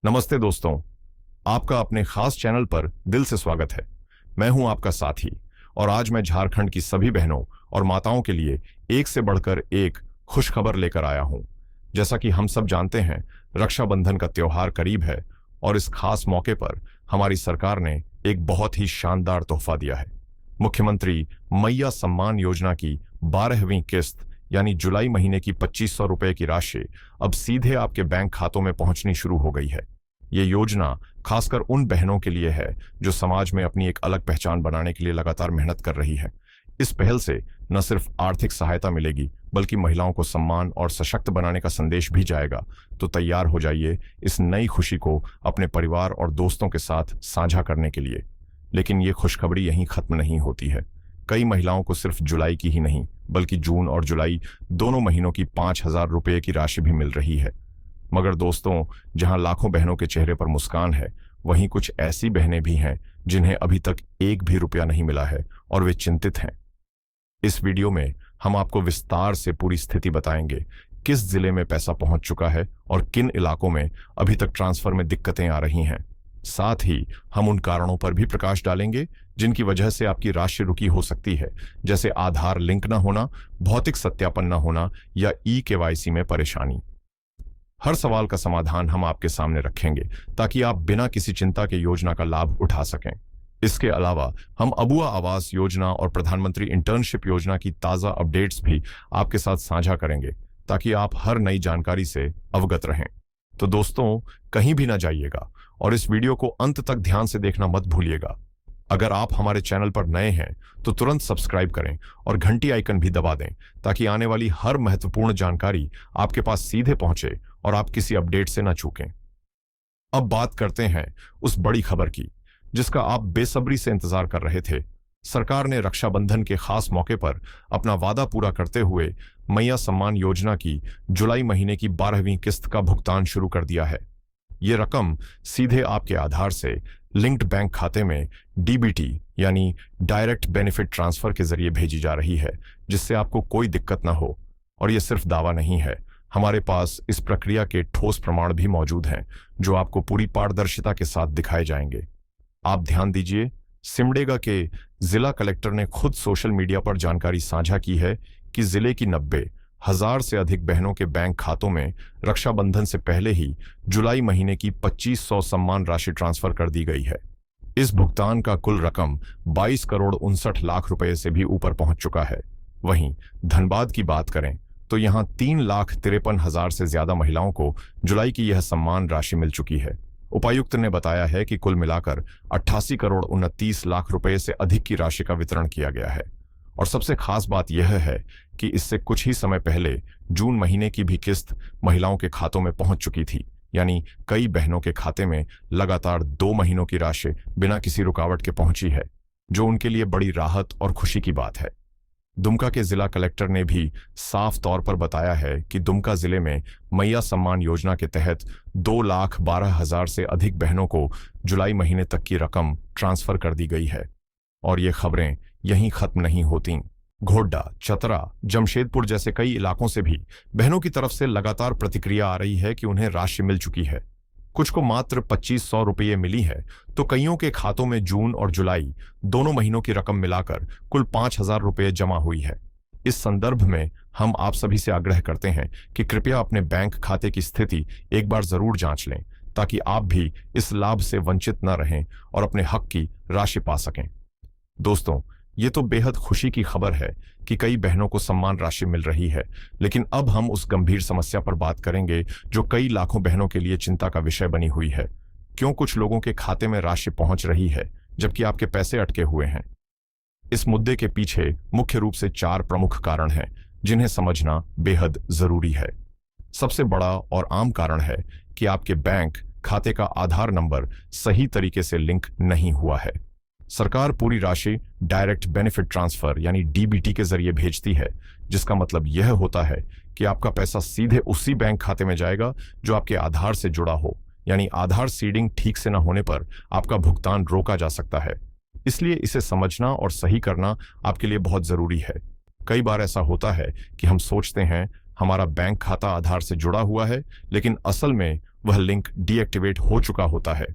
नमस्ते दोस्तों, आपका अपने खास चैनल पर दिल से स्वागत है। मैं हूं आपका साथी और आज मैं झारखंड की सभी बहनों और माताओं के लिए एक से बढ़कर एक खुशखबर लेकर आया हूं। जैसा कि हम सब जानते हैं, रक्षाबंधन का त्योहार करीब है और इस खास मौके पर हमारी सरकार ने एक बहुत ही शानदार तोहफा दिया है। मुख्यमंत्री मैया सम्मान योजना की 12वीं किस्त यानी जुलाई महीने की 2500 रुपए की राशि अब सीधे आपके बैंक खातों में पहुंचनी शुरू हो गई है। ये योजना खासकर उन बहनों के लिए है जो समाज में अपनी एक अलग पहचान बनाने के लिए लगातार मेहनत कर रही हैं। इस पहल से न सिर्फ आर्थिक सहायता मिलेगी बल्कि महिलाओं को सम्मान और सशक्त बनाने का संदेश भी जाएगा। तो तैयार हो जाइए इस नई खुशी को अपने परिवार और दोस्तों के साथ साझा करने के लिए। लेकिन ये खुशखबरी यहीं खत्म नहीं होती है। कई महिलाओं को सिर्फ जुलाई की ही नहीं बल्कि जून और जुलाई दोनों महीनों की 5000 रुपये की राशि भी मिल रही है। मगर दोस्तों, जहां लाखों बहनों के चेहरे पर मुस्कान है, वहीं कुछ ऐसी बहनें भी हैं जिन्हें अभी तक एक भी रुपया नहीं मिला है और वे चिंतित हैं। इस वीडियो में हम आपको विस्तार से पूरी स्थिति बताएंगे, किस जिले में पैसा पहुंच चुका है और किन इलाकों में अभी तक ट्रांसफर में दिक्कतें आ रही हैं। साथ ही हम उन कारणों पर भी प्रकाश डालेंगे जिनकी वजह से आपकी राशि रुकी हो सकती है, जैसे आधार लिंक न होना, भौतिक सत्यापन न होना या ई-केवाईसी में परेशानी। हर सवाल का समाधान हम आपके सामने रखेंगे ताकि आप बिना किसी चिंता के योजना का लाभ उठा सकें। इसके अलावा हम अबुआ आवास योजना और प्रधानमंत्री इंटर्नशिप योजना की ताज़ा अपडेट्स भी आपके साथ साझा करेंगे ताकि आप हर नई जानकारी से अवगत रहें। तो दोस्तों, कहीं भी ना जाइएगा और इस वीडियो को अंत तक ध्यान से देखना मत भूलिएगा। अगर आप हमारे चैनल पर नए हैं तो तुरंत सब्सक्राइब करें और घंटी आइकन भी दबा दें ताकि आने वाली हर महत्वपूर्ण जानकारी आपके पास सीधे पहुंचे और आप किसी अपडेट से न चूकें। अब बात करते हैं उस बड़ी खबर की जिसका आप बेसब्री से इंतजार कर रहे थे। सरकार ने रक्षाबंधन के खास मौके पर अपना वादा पूरा करते हुए मैया सम्मान योजना की जुलाई महीने की 12वीं किस्त का भुगतान शुरू कर दिया है। ये रकम सीधे आपके आधार से लिंक्ड बैंक खाते में डीबीटी यानी डायरेक्ट बेनिफिट ट्रांसफर के जरिए भेजी जा रही है, जिससे आपको कोई दिक्कत ना हो। और ये सिर्फ दावा नहीं है, हमारे पास इस प्रक्रिया के ठोस प्रमाण भी मौजूद हैं जो आपको पूरी पारदर्शिता के साथ दिखाए जाएंगे। आप ध्यान दीजिए, सिमडेगा के जिला कलेक्टर ने खुद सोशल मीडिया पर जानकारी साझा की है कि जिले की 90,000 से अधिक बहनों के बैंक खातों में रक्षाबंधन से पहले ही जुलाई महीने की 2500 सम्मान राशि ट्रांसफर कर दी गई है। इस भुगतान का कुल रकम 22 करोड़ 59 लाख रुपए से भी ऊपर पहुंच चुका है। वहीं धनबाद की बात करें तो यहां 3,53,000 से ज्यादा महिलाओं को जुलाई की यह सम्मान राशि मिल चुकी है। उपायुक्त ने बताया है कि कुल मिलाकर 88 करोड़ 29 लाख रुपए से अधिक की राशि का वितरण किया गया है। और सबसे खास बात यह है कि इससे कुछ ही समय पहले जून महीने की भी किस्त महिलाओं के खातों में पहुंच चुकी थी, यानी कई बहनों के खाते में लगातार 2 महीनों की राशि बिना किसी रुकावट के पहुंची है, जो उनके लिए बड़ी राहत और खुशी की बात है। दुमका के जिला कलेक्टर ने भी साफ तौर पर बताया है कि दुमका जिले में मैया सम्मान योजना के तहत 2,12,000 से अधिक बहनों को जुलाई महीने तक की रकम ट्रांसफर कर दी गई है। और ये खबरें यहीं खत्म नहीं होती। घोड्डा, चतरा, जमशेदपुर जैसे कई इलाकों से भी बहनों की तरफ से लगातार प्रतिक्रिया आ रही है कि उन्हें राशि मिल चुकी है। कुछ को मात्र 2500 रुपये मिली है तो कईयों के खातों में जून और जुलाई दोनों महीनों की रकम मिलाकर कुल 5000 रुपये जमा हुई है। इस संदर्भ में हम आप सभी से आग्रह करते हैं कि कृपया अपने बैंक खाते की स्थिति एक बार जरूर जांच लें ताकि आप भी इस लाभ से वंचित न रहें और अपने हक की राशि पा सकें। दोस्तों, ये तो बेहद खुशी की खबर है कि कई बहनों को सम्मान राशि मिल रही है, लेकिन अब हम उस गंभीर समस्या पर बात करेंगे जो कई लाखों बहनों के लिए चिंता का विषय बनी हुई है। क्यों कुछ लोगों के खाते में राशि पहुंच रही है जबकि आपके पैसे अटके हुए हैं? इस मुद्दे के पीछे मुख्य रूप से 4 प्रमुख कारण हैं जिन्हें समझना बेहद जरूरी है। सबसे बड़ा और आम कारण है कि आपके बैंक खाते का आधार नंबर सही तरीके से लिंक नहीं हुआ है। सरकार पूरी राशि डायरेक्ट बेनिफिट ट्रांसफर यानी डीबीटी के जरिए भेजती है, जिसका मतलब यह होता है कि आपका पैसा सीधे उसी बैंक खाते में जाएगा जो आपके आधार से जुड़ा हो, यानी आधार सीडिंग ठीक से न होने पर आपका भुगतान रोका जा सकता है। इसलिए इसे समझना और सही करना आपके लिए बहुत जरूरी है। कई बार ऐसा होता है कि हम सोचते हैं हमारा बैंक खाता आधार से जुड़ा हुआ है, लेकिन असल में वह लिंक डीएक्टिवेट हो चुका होता है।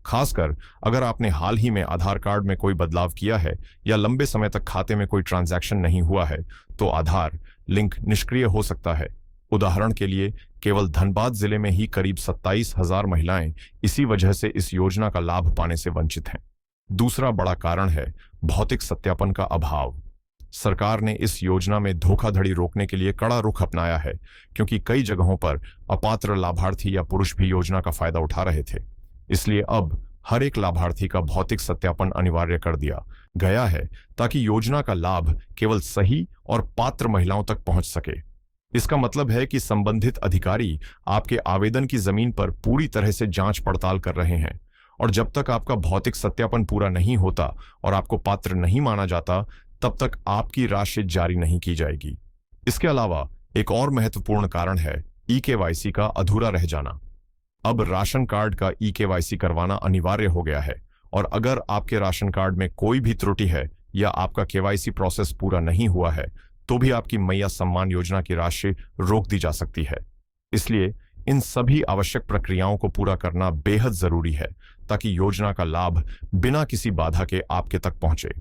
खासकर अगर आपने हाल ही में आधार कार्ड में कोई बदलाव किया है या लंबे समय तक खाते में कोई ट्रांजैक्शन नहीं हुआ है तो आधार लिंक निष्क्रिय हो सकता है। उदाहरण के लिए केवल धनबाद जिले में ही करीब 27,000 महिलाएं इसी वजह से इस योजना का लाभ पाने से वंचित हैं। दूसरा बड़ा कारण है भौतिक सत्यापन का अभाव। सरकार ने इस योजना में धोखाधड़ी रोकने के लिए कड़ा रुख अपनाया है, क्योंकि कई जगहों पर अपात्र लाभार्थी या पुरुष भी योजना का फायदा उठा रहे थे। इसलिए अब हर एक लाभार्थी का भौतिक सत्यापन अनिवार्य कर दिया गया है ताकि योजना का लाभ केवल सही और पात्र महिलाओं तक पहुंच सके। इसका मतलब है कि संबंधित अधिकारी आपके आवेदन की जमीन पर पूरी तरह से जांच पड़ताल कर रहे हैं, और जब तक आपका भौतिक सत्यापन पूरा नहीं होता और आपको पात्र नहीं माना जाता, तब तक आपकी राशि जारी नहीं की जाएगी। इसके अलावा एक और महत्वपूर्ण कारण है ई-केवाईसी का अधूरा रह जाना। अब राशन कार्ड का ई-केवाईसी करवाना अनिवार्य हो गया है, और अगर आपके राशन कार्ड में कोई भी त्रुटि है या आपका केवाईसी प्रोसेस पूरा नहीं हुआ है तो भी आपकी मैया सम्मान योजना की राशि रोक दी जा सकती है। इसलिए इन सभी आवश्यक प्रक्रियाओं को पूरा करना बेहद जरूरी है ताकि योजना का लाभ बिना किसी बाधा के आपके तक पहुंचे।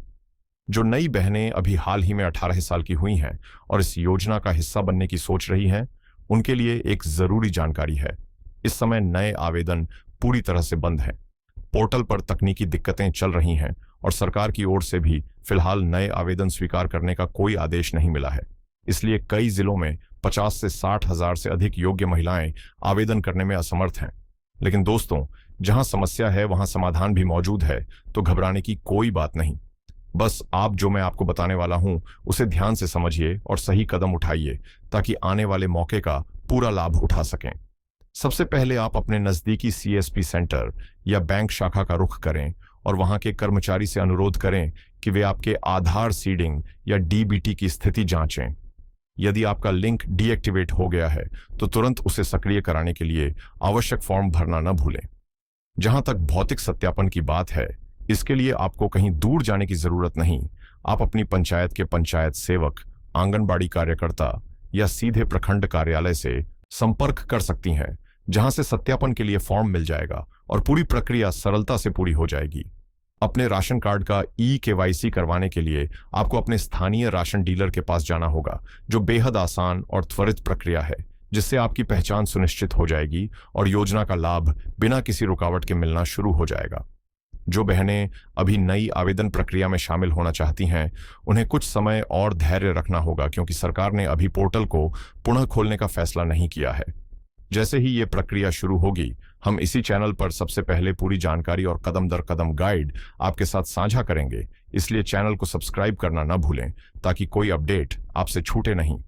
जो नई बहनें अभी हाल ही में 18 साल की हुई हैं और इस योजना का हिस्सा बनने की सोच रही हैं, उनके लिए एक जरूरी जानकारी है। इस समय नए आवेदन पूरी तरह से बंद हैं। पोर्टल पर तकनीकी दिक्कतें चल रही हैं और सरकार की ओर से भी फिलहाल नए आवेदन स्वीकार करने का कोई आदेश नहीं मिला है। इसलिए कई जिलों में 50 से 60 हजार से अधिक योग्य महिलाएं आवेदन करने में असमर्थ हैं। लेकिन दोस्तों, जहां समस्या है वहां समाधान भी मौजूद है, तो घबराने की कोई बात नहीं। बस आप जो मैं आपको बताने वाला हूं उसे ध्यान से समझिए और सही कदम उठाइए ताकि आने वाले मौके का पूरा लाभ उठा सकें। सबसे पहले आप अपने नजदीकी सीएसपी सेंटर या बैंक शाखा का रुख करें और वहां के कर्मचारी से अनुरोध करें कि वे आपके आधार सीडिंग या डीबीटी की स्थिति जांचें। यदि आपका लिंक डीएक्टिवेट हो गया है तो तुरंत उसे सक्रिय कराने के लिए आवश्यक फॉर्म भरना न भूलें। जहां तक भौतिक सत्यापन की बात है, इसके लिए आपको कहीं दूर जाने की जरूरत नहीं। आप अपनी पंचायत के पंचायत सेवक, आंगनबाड़ी कार्यकर्ता या सीधे प्रखंड कार्यालय से संपर्क कर सकती हैं, जहां से सत्यापन के लिए फॉर्म मिल जाएगा और पूरी प्रक्रिया सरलता से पूरी हो जाएगी। अपने राशन कार्ड का ई-केवाईसी करवाने के लिए आपको अपने स्थानीय राशन डीलर के पास जाना होगा, जो बेहद आसान और त्वरित प्रक्रिया है, जिससे आपकी पहचान सुनिश्चित हो जाएगी और योजना का लाभ बिना किसी रुकावट के मिलना शुरू हो जाएगा। जो बहनें अभी नई आवेदन प्रक्रिया में शामिल होना चाहती हैं, उन्हें कुछ समय और धैर्य रखना होगा, क्योंकि सरकार ने अभी पोर्टल को पुनः खोलने का फैसला नहीं किया है। जैसे ही ये प्रक्रिया शुरू होगी, हम इसी चैनल पर सबसे पहले पूरी जानकारी और कदम दर कदम गाइड आपके साथ साझा करेंगे। इसलिए चैनल को सब्सक्राइब करना न भूलें ताकि कोई अपडेट आपसे छूटे नहीं।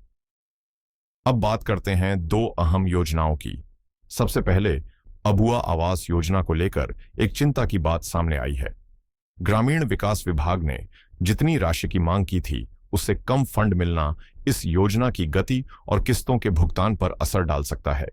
अब बात करते हैं दो अहम योजनाओं की। सबसे पहले अबुआ आवास योजना को लेकर एक चिंता की बात सामने आई है। ग्रामीण विकास विभाग ने जितनी राशि की मांग की थी, उससे कम फंड मिलना इस योजना की गति और किस्तों के भुगतान पर असर डाल सकता है।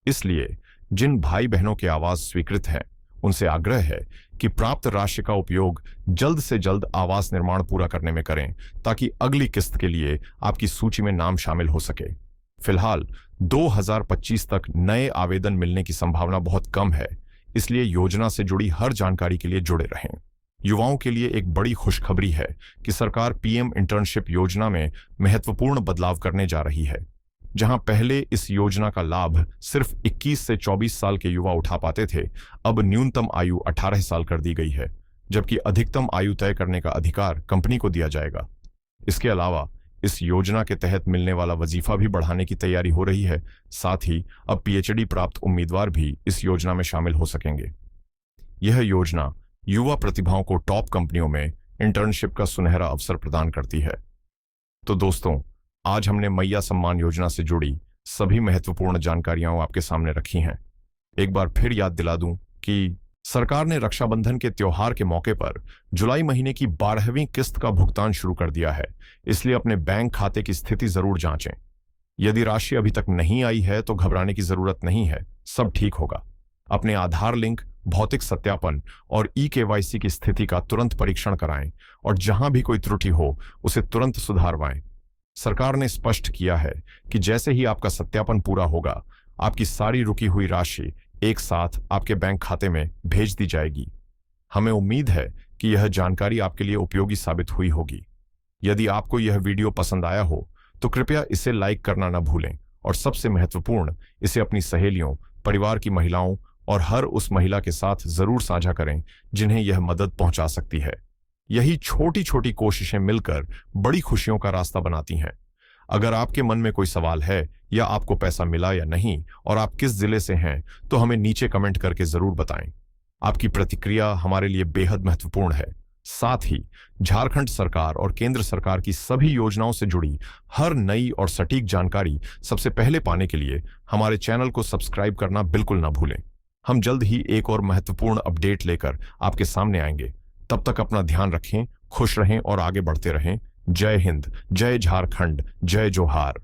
इसलिए जिन भाई बहनों के आवास स्वीकृत हैं, उनसे आग्रह है कि प्राप्त राशि का उपयोग जल्द से जल्द आवास निर्माण पूरा करने में करें, ताकि अगली किस्त के लिए आपकी सूची में नाम शामिल हो सके। फिलहाल 2025 तक नए आवेदन मिलने की संभावना बहुत कम है, इसलिए योजना से जुड़ी हर जानकारी के लिए जुड़े रहें। युवाओं के लिए एक बड़ी खुशखबरी है कि सरकार पीएम इंटर्नशिप योजना में महत्वपूर्ण बदलाव करने जा रही है। जहां पहले इस योजना का लाभ सिर्फ 21 से 24 साल के युवा उठा पाते थे, अब न्यूनतम आयु 18 साल कर दी गई है, जबकि अधिकतम आयु तय करने का अधिकार कंपनी को दिया जाएगा। इसके अलावा इस योजना के तहत मिलने वाला वजीफा भी बढ़ाने की तैयारी हो रही है। साथ ही अब पीएचडी प्राप्त उम्मीदवार भी इस योजना में शामिल हो सकेंगे। यह योजना युवा प्रतिभाओं को टॉप कंपनियों में इंटर्नशिप का सुनहरा अवसर प्रदान करती है। तो दोस्तों, आज हमने मैया सम्मान योजना से जुड़ी सभी महत्वपूर्ण जानकारियां आपके सामने रखी हैं। एक बार फिर याद दिला दूं कि सरकार ने रक्षाबंधन के त्योहार के मौके पर जुलाई महीने की 12वीं किस्त का भुगतान शुरू कर दिया है। इसलिए अपने बैंक खाते की स्थिति जरूर जांचें। यदि राशि अभी तक नहीं आई है तो घबराने की जरूरत नहीं है, सब ठीक होगा। अपने आधार लिंक, भौतिक सत्यापन और ई-केवाईसी की स्थिति का तुरंत परीक्षण कराएं और जहां भी कोई त्रुटि हो उसे तुरंत सुधारवाएं। सरकार ने स्पष्ट किया है कि जैसे ही आपका सत्यापन पूरा होगा, आपकी सारी रुकी हुई राशि एक साथ आपके बैंक खाते में भेज दी जाएगी। हमें उम्मीद है कि यह जानकारी आपके लिए उपयोगी साबित हुई होगी। यदि आपको यह वीडियो पसंद आया हो तो कृपया इसे लाइक करना न भूलें और सबसे महत्वपूर्ण, इसे अपनी सहेलियों, परिवार की महिलाओं और हर उस महिला के साथ जरूर साझा करें जिन्हें यह मदद पहुंचा सकती है। यही छोटी छोटी कोशिशें मिलकर बड़ी खुशियों का रास्ता बनाती हैं। अगर आपके मन में कोई सवाल है या आपको पैसा मिला या नहीं और आप किस जिले से हैं तो हमें नीचे कमेंट करके जरूर बताएं। आपकी प्रतिक्रिया हमारे लिए बेहद महत्वपूर्ण है। साथ ही झारखंड सरकार और केंद्र सरकार की सभी योजनाओं से जुड़ी हर नई और सटीक जानकारी सबसे पहले पाने के लिए हमारे चैनल को सब्सक्राइब करना बिल्कुल ना भूलें। हम जल्द ही एक और महत्वपूर्ण अपडेट लेकर आपके सामने आएंगे। तब तक अपना ध्यान रखें, खुश रहें और आगे बढ़ते रहें। जय हिंद, जय झारखंड, जय जोहार।